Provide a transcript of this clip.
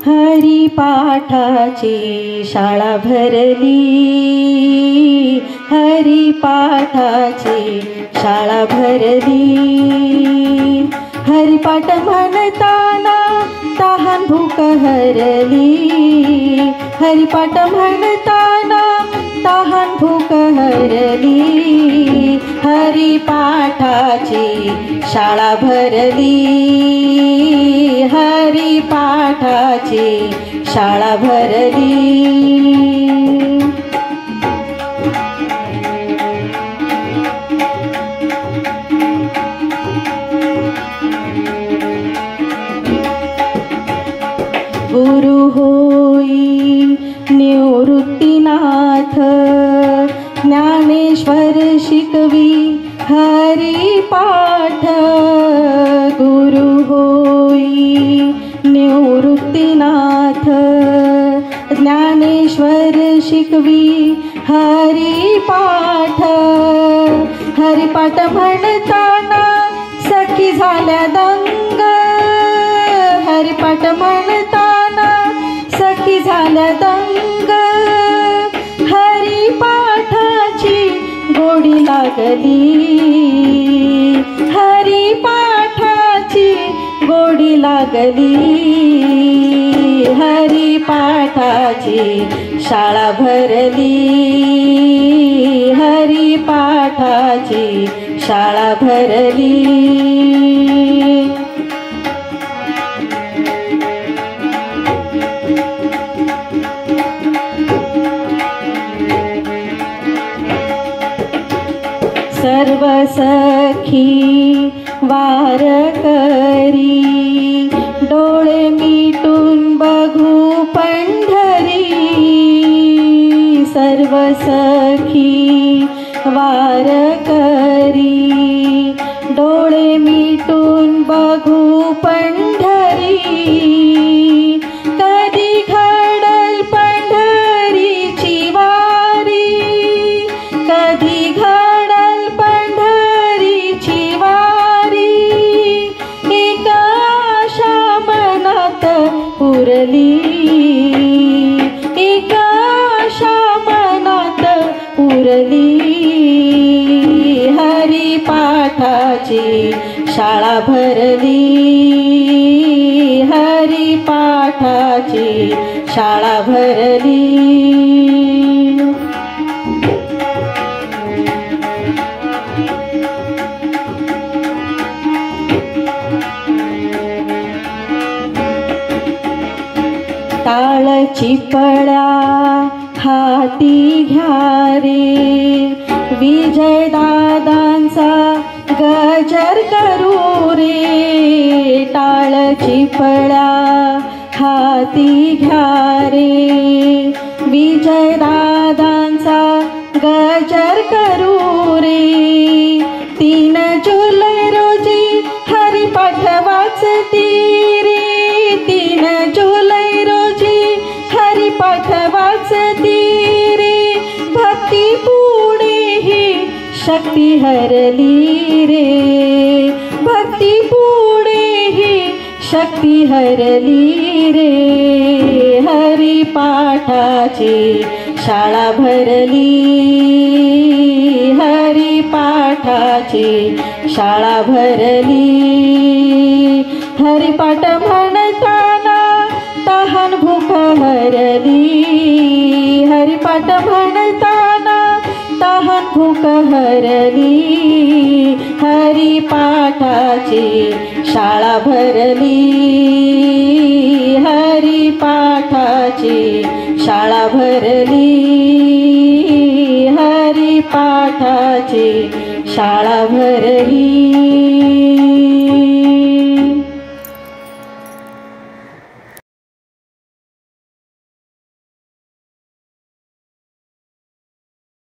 हरिपाठाची शाळा भरली, हरिपाठाची शाळा भरली। हरिपाठ म्हणताना तहान भूक हरली, हरिपाठ म्हणताना तहान भूक हरली। हरिपाठाची शाळा भरली, हरिपाठाची शाळा भरली। गुरु होई निवृत्तीनाथ, ज्ञानेश्वर शिकवी हरिपाठ। गुरु होई निवृत्तीनाथ, ज्ञानेश्वर शिकवी हरिपाठ। हरिपाठ म्हणताना सखी झाल्या दंग, हरिपाठ म्हणताना सखी झाल्या दंग। हरिपाठाची गोडी लागली, हरिपाठाची गोडी लागली। हरिपाठाची शाळा भरली, हरिपाठाची शाळा भरली। सर्व सखी वारकरी, डोळे मिटून बघू पंढरी। सर्व सखी वारकरी, डोळे मिटून बघू पंढरी। कधी घडल पंढरीची वारी, कधी घडल पंढरीची वारी। एक आशा मनात उरली, एक आशा मनात उरली। हरिपाठाची शाळा भरली, हरिपाठाची शाळा भरली। टाळ चिपळ्या हाती घ्या रे, विजय दादांचा गजर करू रे। टाळ चिपळ्या हाती घ्या रे, विजय दादांचा गजर करू रे। 3 जुलै रोजी हरिपाठ वाचती रे, 3 जुलै रोजी हरिपाठ वाचती रे। भक्ती पुढेही शक्ती हरली रे, भक्ती पुढेही शक्ती हरली रे। हरिपाठाची शाळा भरली, हरिपाठाची शाळा भरली। हरिपाठ म्हणताना तहान भूक हरली, हरिपाठ म्हणताना तहान भूक हरली। हरिपाठाची शाळा भरली, हरिपाठाची शाळा भरली, हरिपाठाची शाळा भरली।